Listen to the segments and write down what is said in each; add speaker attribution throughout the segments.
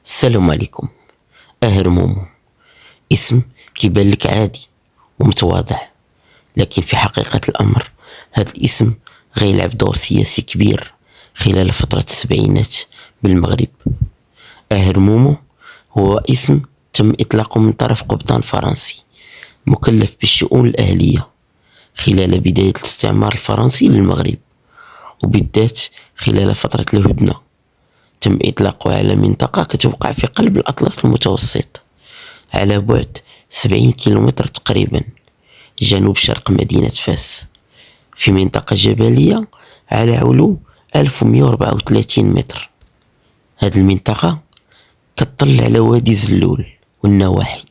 Speaker 1: السلام عليكم. مومو اسم كيبان لك عادي ومتواضع، لكن في حقيقة الأمر هذا الاسم غيلعب دور سياسي كبير خلال فترة السبعينات بالمغرب. مومو هو اسم تم إطلاقه من طرف قبطان فرنسي مكلف بالشؤون الأهلية خلال بداية الاستعمار الفرنسي للمغرب، وبالذات خلال فترة الهدنة. تم إطلاقه على منطقة كتوقع في قلب الأطلس المتوسط على بعد 70 كيلومتر تقريبا جنوب شرق مدينة فاس، في منطقة جبلية على علو 1134 متر. هذه المنطقة كتطل على وادي زلول والنواحي،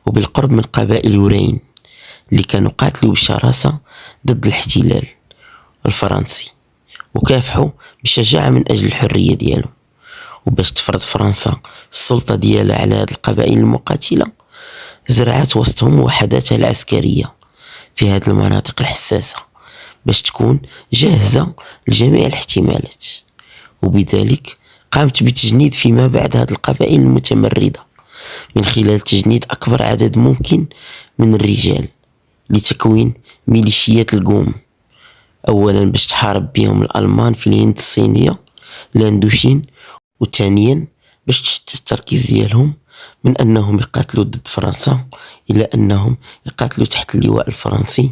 Speaker 1: وبالقرب من قبائل يورين اللي كانوا قاتلوا بشراسة ضد الاحتلال الفرنسي وكافحوا بشجاعة من أجل الحرية ديالهم. وباش تفرض فرنسا السلطة ديالها على هذه القبائل المقاتلة، زرعت وسطهم وحداتها العسكرية في هذه المناطق الحساسة باش تكون جاهزة لجميع الاحتمالات، وبذلك قامت بتجنيد فيما بعد هذه القبائل المتمردة من خلال تجنيد أكبر عدد ممكن من الرجال لتكوين ميليشيات القوم، أولا باش تحارب بهم الألمان في الهند الصينية لاندوشين، وثانيا باش تشتت التركيز ديالهم من أنهم يقاتلوا ضد فرنسا إلى أنهم يقاتلوا تحت اللواء الفرنسي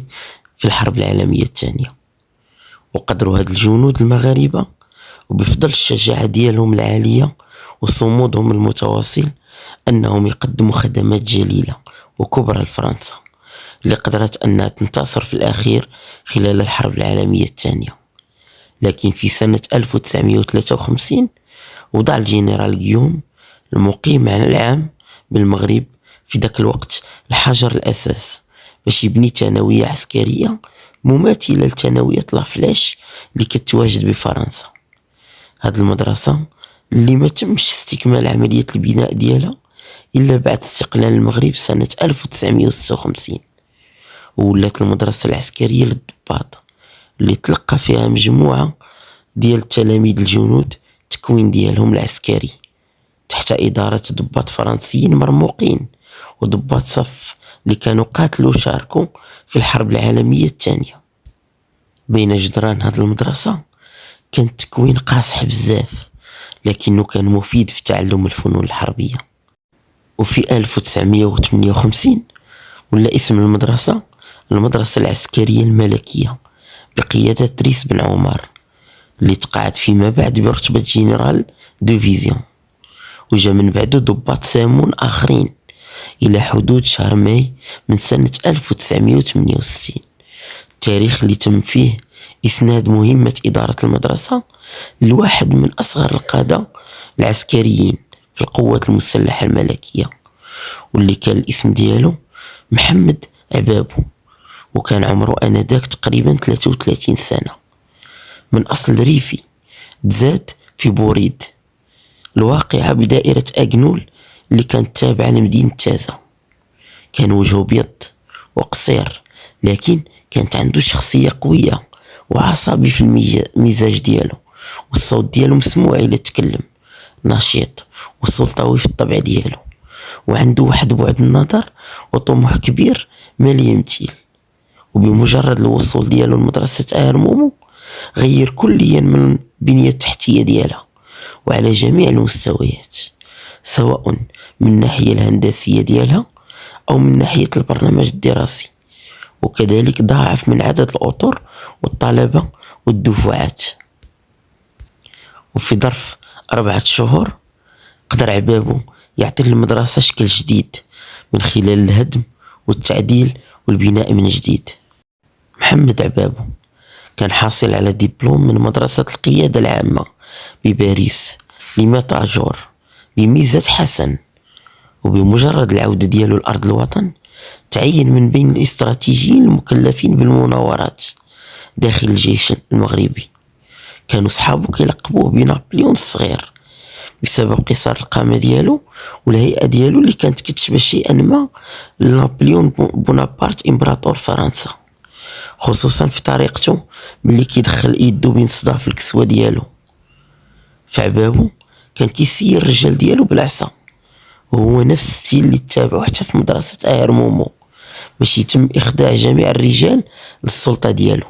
Speaker 1: في الحرب العالمية الثانية. وقدروا هاد الجنود المغاربة وبفضل الشجاعة ديالهم العالية وصمودهم المتواصل أنهم يقدموا خدمات جليلة وكبرى لفرنسا اللي قدرت أنها تنتصر في الأخير خلال الحرب العالمية الثانية. لكن في سنة 1953 وضع الجنرال غيوم المقيم على العام بالمغرب في ذاك الوقت الحجر الأساس باش يبني ثانوية عسكرية مماثلة لثانوية لافلاش اللي كتواجد بفرنسا. هاد المدرسة اللي ما تمش استكمال عملية البناء ديالها إلا بعد استقلال المغرب سنة 1956، وولات المدرسة العسكرية للضباط اللي تلقى فيها مجموعة ديال التلاميذ الجنود التكوين ديالهم العسكري تحت إدارة ضباط فرنسيين مرموقين وضباط صف اللي كانوا قاتلوا وشاركوا في الحرب العالمية الثانية. بين جدران هذه المدرسة كان التكوين قاصح بزاف، لكنه كان مفيد في تعلم الفنون الحربية. وفي 1958 ولا اسم المدرسة العسكرية الملكية بقيادة دريس بن عمر اللي تقاعد فيما بعد برتبة جنرال ديفيزيون، وجا من بعده ضباط سامون آخرين إلى حدود شهر ماي من سنة 1968، التاريخ اللي تم فيه إسناد مهمة إدارة المدرسة لواحد من أصغر القادة العسكريين في القوات المسلحة الملكية، واللي كان الاسم ديالو محمد عبابو، وكان عمره آنذاك تقريبا 33 سنة، من أصل ريفي تزاد في بوريد الواقعة بدائرة أجنول اللي كانت تابعة لمدينة تازة. كان وجهه بيض وقصير، لكن كانت عنده شخصية قوية وعصبي في المزاج ديالو، والصوت ديالو مسموع إلى تكلم، نشيط وسلطوي في الطبع ديالو، وعنده واحد بعد النظر وطموح كبير ما لا يمثيل. وبمجرد الوصول ديالو لمدرسة مومو غير كليا من البنية التحتية ديالها وعلى جميع المستويات، سواء من الناحية الهندسية ديالها أو من ناحية البرنامج الدراسي، وكذلك ضاعف من عدد الأطر والطلبة والدفعات. وفي ظرف 4 شهور قدر عبابو يعطي للمدرسة شكل جديد من خلال الهدم والتعديل والبناء من جديد. محمد عبابو كان حاصل على دبلوم من مدرسة القيادة العامة بباريس لميتاجور بميزة حسن، وبمجرد العودة ديالو لأرض الوطن تعين من بين الاستراتيجيين المكلفين بالمناورات داخل الجيش المغربي. كانوا صحابه كيلقبوه بنابليون الصغير بسبب قصار القامة ديالو والهيئة ديالو اللي كانت كتشبه شيئا ما لنابليون بونابرت امبراطور فرنسا، خصوصا في طريقته ملي كيدخل يدو بين صداع في الكسوة ديالو. فعبابو كان كيسير الرجال ديالو بالعصا، وهو نفس الستيل اللي تابعوه حتى في مدرسة أهر مومو باش يتم إخضاع جميع الرجال للسلطة ديالو.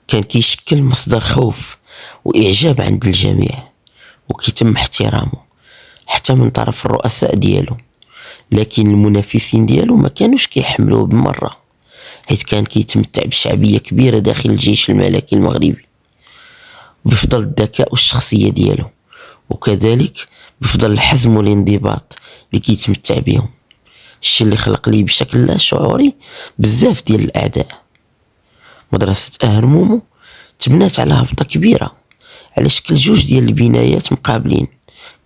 Speaker 1: كان كيشكل مصدر خوف وإعجاب عند الجميع، وكيتم احترامه حتى من طرف الرؤساء ديالو. لكن المنافسين ديالو ما كانوش كيحملوه بمرة، حيث كان كيتمتع بشعبية كبيرة داخل الجيش الملكي المغربي بفضل الذكاء والشخصية ديالو، وكذلك بفضل الحزم والانضباط اللي كيتمتع بهم. الشيء اللي خلق لي بشكل لا شعوري بزاف ديال الأعداء. مدرسة أهر مومو تبنات على هبطة كبيرة على شكل جوج ديال البنايات مقابلين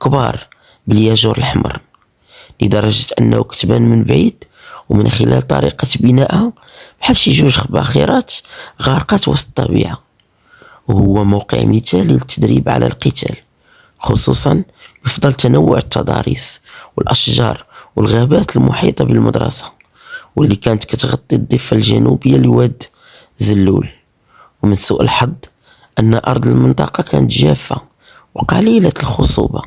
Speaker 1: كبار بالياجور الحمر، لدرجة أنه كتبان من بعيد ومن خلال طريقة بنائها بحال شي جوج باخرات غارقات وسط الطبيعة. وهو موقع مثالي للتدريب على القتال، خصوصا بفضل تنوع التضاريس والأشجار والغابات المحيطة بالمدرسة، واللي كانت كتغطي الضفة الجنوبية لواد زلول. ومن سوء الحظ أن أرض المنطقة كانت جافة وقليلة الخصوبة،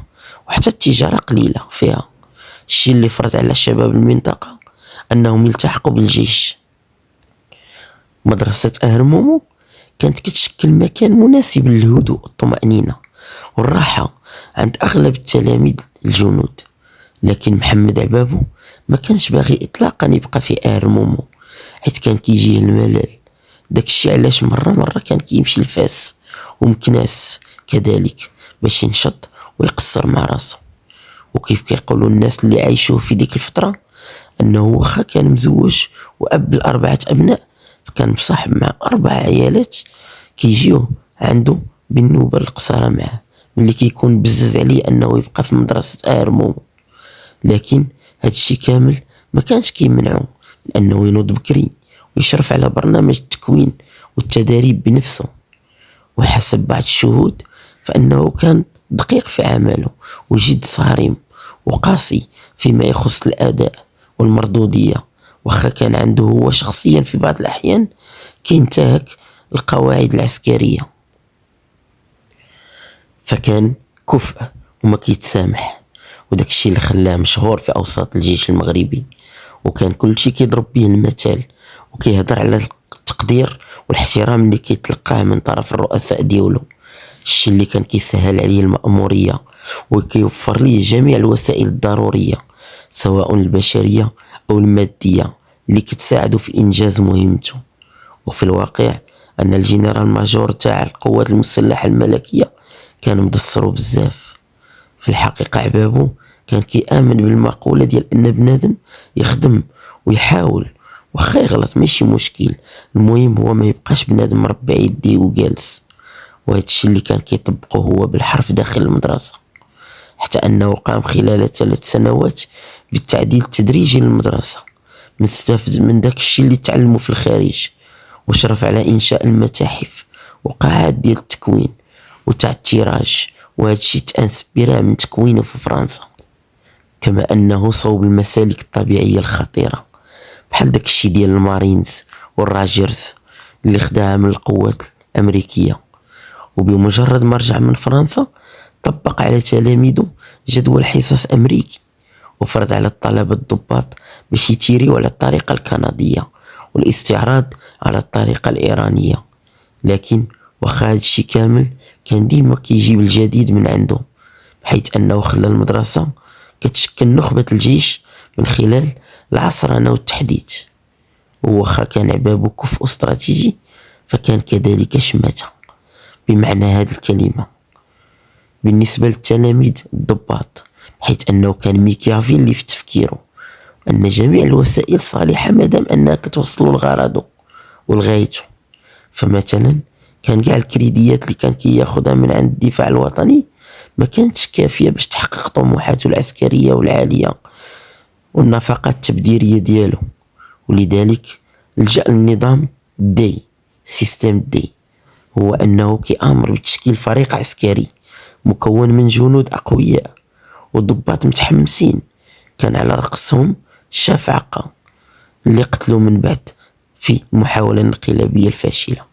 Speaker 1: وحتى التجارة قليلة فيها، الشيء اللي فرض على شباب المنطقة أنهم يلتحقوا بالجيش. مدرسة أهر مومو كانت كتشكل مكان مناسب للهدوء والطمأنينة والراحة عند أغلب التلاميذ الجنود. لكن محمد عبابو ما كانش باغي إطلاقا يبقى في أهر مومو، حيث كان كيجيه الملل. داكشي علاش مرة كان كيمشي لفاس ومكناس كذلك باش ينشط ويقصر مع راسو. وكيف كيقولوا الناس اللي عايشوه في ديك الفترة، انه واخا كان مزوج واب ل4 ابناء، فكان مصاحب مع 4 عيالات كيجيو عنده بالنوبة القصارى معه، ملي كيكون بزز عليه انه يبقى في مدرسة أهر مومو. لكن هادشي كامل ما كانش كيمنعه من انه ينوض بكري ويشرف على برنامج التكوين والتدريب بنفسه. وحسب بعض الشهود فانه كان دقيق في عمله وجد صارم وقاسي فيما يخص الاداء والمردودية، وخا كان عنده هو شخصيا في بعض الأحيان كينتهك القواعد العسكرية، فكان كفء وما كيتسامح. وداك الشيء اللي خلاه مشهور في أوساط الجيش المغربي، وكان كل شيء كيضرب به المثال وكيهضر على التقدير والاحترام اللي كيتلقاه من طرف الرؤساء ديالو، الشيء اللي كان كيسهل عليه المأمورية وكيوفر ليه جميع الوسائل الضرورية سواء البشرية أو المادية اللي كتساعده في إنجاز مهمته. وفي الواقع أن الجنرال ماجور تاع القوات المسلحة الملكية كان مدصرو بزاف. في الحقيقة عبابو كان كيآمن بالمقولة ديال أن بنادم يخدم ويحاول وخا يغلط ماشي مشكل، المهم هو ما يبقاش بنادم مربع يديه وجالس. وهذا الشيء اللي كان كيطبقه هو بالحرف داخل المدرسة، حتى أنه قام خلال 3 سنوات بالتعديل التدريجي للمدرسة، مستفد من داك الشيء اللي تعلمه في الخارج، وشرف على إنشاء المتاحف وقاعات ديال التكوين وتاع التيراج، وهذا الشيء تأنس براه من تكوينه في فرنسا. كما أنه صوب المسالك الطبيعية الخطيرة بحال داك الشيء ديال المارينز والراجرز اللي خداها من القوات الأمريكية. وبمجرد ما رجع من فرنسا طبق على تلاميذه جدول حصص أمريكي، وفرض على الطلبة الضباط باش يتيريو على الطريقة الكندية والاستعراض على الطريقة الإيرانية. لكن واخا هادشي كامل كان ديما كيجيب الجديد من عنده، بحيث أنه خلى المدرسة كتشكل نخبة الجيش من خلال العصرنة والتحديث. وواخا كان عبابو كفء استراتيجي، فكان كذلك شماتة بمعنى هذه الكلمة بالنسبة للتلاميذ الضباط، حيث أنه كان ميكافيلي في تفكيره أن جميع الوسائل صالحة مادام أنها كتوصلوا لغرضه ولغايته. فمثلا كان كاع الكريديات اللي كان كياخدها من عند الدفاع الوطني ما كانتش كافية باش تحقق طموحاته العسكرية والعالية والنفقات التبديرية ديالو، ولذلك لجأ للنظام دي سيستم دي، هو أنه كيأمر بتشكيل فريق عسكري مكون من جنود أقوياء وضباط متحمسين، كان على رأسهم شاف عقا اللي قتلوا من بعد في المحاولة الانقلابية الفاشلة،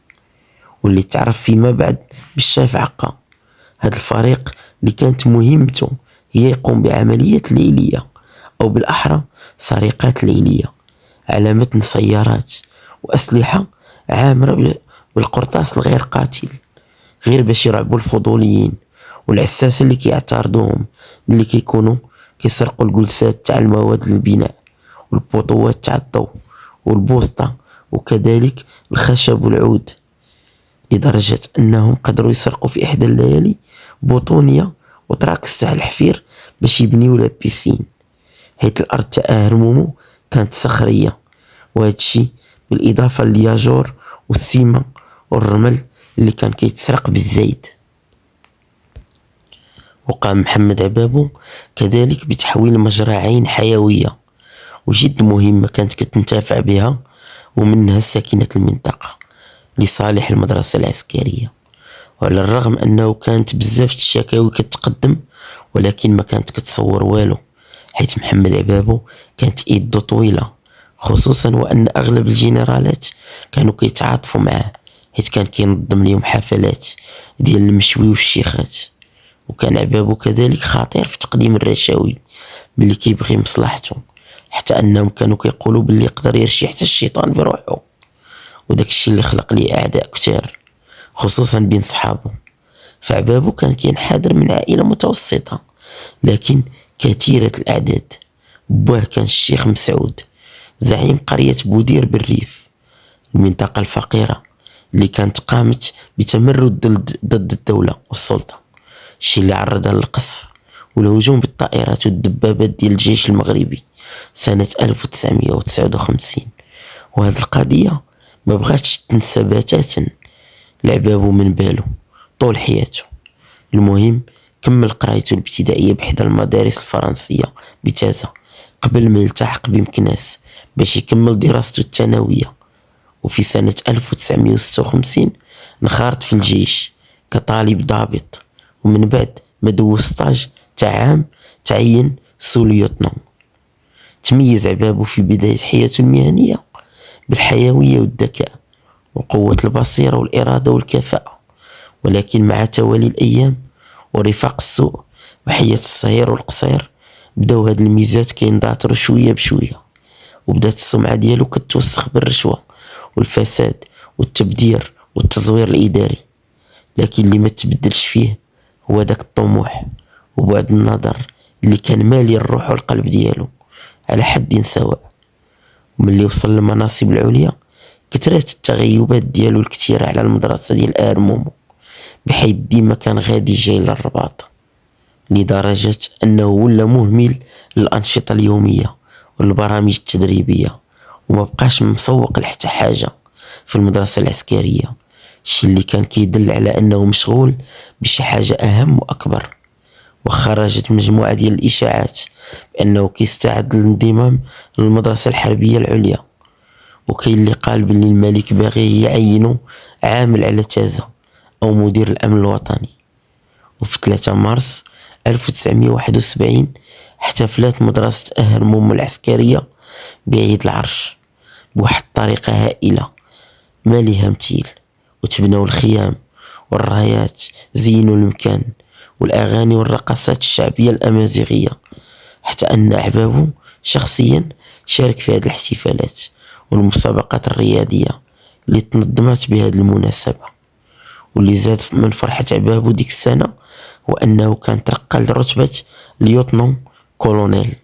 Speaker 1: واللي تعرف فيما بعد بالشاف عقا، هذا الفريق اللي كانت مهمته هي يقوم بعمليات ليلية، أو بالأحرى سرقات ليلية، على متن سيارات وأسلحة عامرة بالقرطاس الغير قاتل، غير باش يرعبوا الفضوليين والعساسة اللي كيعترضوهم ملي كيكونوا كيسرقوا الجلسات تاع المواد للبناء والبطوات تاع الضوء والبوسطة، وكذلك الخشب والعود، لدرجة أنهم قدروا يسرقوا في إحدى الليالي بوطونية وتراكس تاع الحفير باش يبنيو لها بيسين، حيث الأرض تاع أهرمومو كانت صخرية، وهذا الشي بالإضافة للياجور والسيمة والرمل اللي كان كيتسرق بالزيت. وقام محمد عبابو كذلك بتحويل مجرى عين حيوية وجد مهمة كانت كتنتفع بها ومنها ساكنة المنطقة لصالح المدرسة العسكرية. وعلى الرغم أنه كانت بزاف الشكاوي كتقدم، ولكن ما كانت كتصور والو، حيث محمد عبابو كانت ايدو طويلة، خصوصا وأن أغلب الجنرالات كانوا كيتعاطفوا معاه، حيث كان كينظم ليهم حفلات ديال المشوي والشيخات. وكان عبابو كذلك خطير في تقديم الرشاوي باللي كيبغي مصلحته، حتى أنهم كانوا كيقولوا باللي يقدر يرشي حتى الشيطان بروحه، وداك الشيء اللي خلق ليه أعداء كتار خصوصا بين صحابه. فعبابو كان كينحدر من عائلة متوسطة لكن كثيرة الأعداد. بواه كان الشيخ مسعود زعيم قرية بودير بالريف، المنطقة الفقيرة اللي كانت قامت بتمرد ضد الدولة والسلطة، الشيء اللي عرضها للقصف والهجوم بالطائرات والدبابات ديال الجيش المغربي سنة 1959. وهذه القضية ما بغاتش تنسى بتاتا لعبابو من بالو طول حياته. المهم كمل قرايته الابتدائية بإحدى المدارس الفرنسية بتازا قبل ما يلتحق بمكناس باش يكمل دراسته الثانوية. وفي سنة 1956 انخرط في الجيش كطالب ضابط، ومن بعد ما دوز ستاج تاع عام تعين سو ليوتنون. تميز عبابو في بداية حياته المهنية بالحيوية والذكاء وقوة البصيرة والإرادة والكفاءة، ولكن مع توالي الأيام ورفاق السوء وحياة الصهير والقصير بداو هاد الميزات كينضاطروا شوية بشوية، وبدات السمعة ديالو كتوسخ بالرشوة والفساد والتبذير والتزوير الإداري. لكن اللي ما تبدلش فيه هو داك الطموح وبعد النظر اللي كان مالي الروح والقلب ديالو على حد سواء. وملي وصل للمناصب العليا كثرت التغيبات ديالو الكثيرة على المدرسة ديال أرمومو، بحيث ديما كان غادي جاي للرباط، لدرجة أنه ولا مهمل للأنشطة اليومية والبرامج التدريبية، وما بقاش مسوق لحتى حاجة في المدرسة العسكرية، الشيء اللي كان كيدل على أنه مشغول بشي حاجة أهم وأكبر. وخرجت مجموعة ديال الإشاعات بأنه كيستعد للانضمام للمدرسة الحربية العليا، وكاين اللي قال باللي الملك باغي يعينه عامل على تازا أو مدير الأمن الوطني. وفي 3 مارس 1971 احتفلت مدرسة أهرمومو العسكرية بعيد العرش بواحد الطريقة هائلة ما ليها مثيل، وتبنوا الخيام والرايات، زينوا المكان، والأغاني والرقصات الشعبية الأمازيغية، حتى أن أحبابه شخصيا شارك في هذه الاحتفالات والمسابقات الرياضية اللي تنظمت بهذه المناسبة. واللي زاد من فرحة عبابو ديك السنة هو أنه كان ترقى لرتبة ليوتنون كولونيل.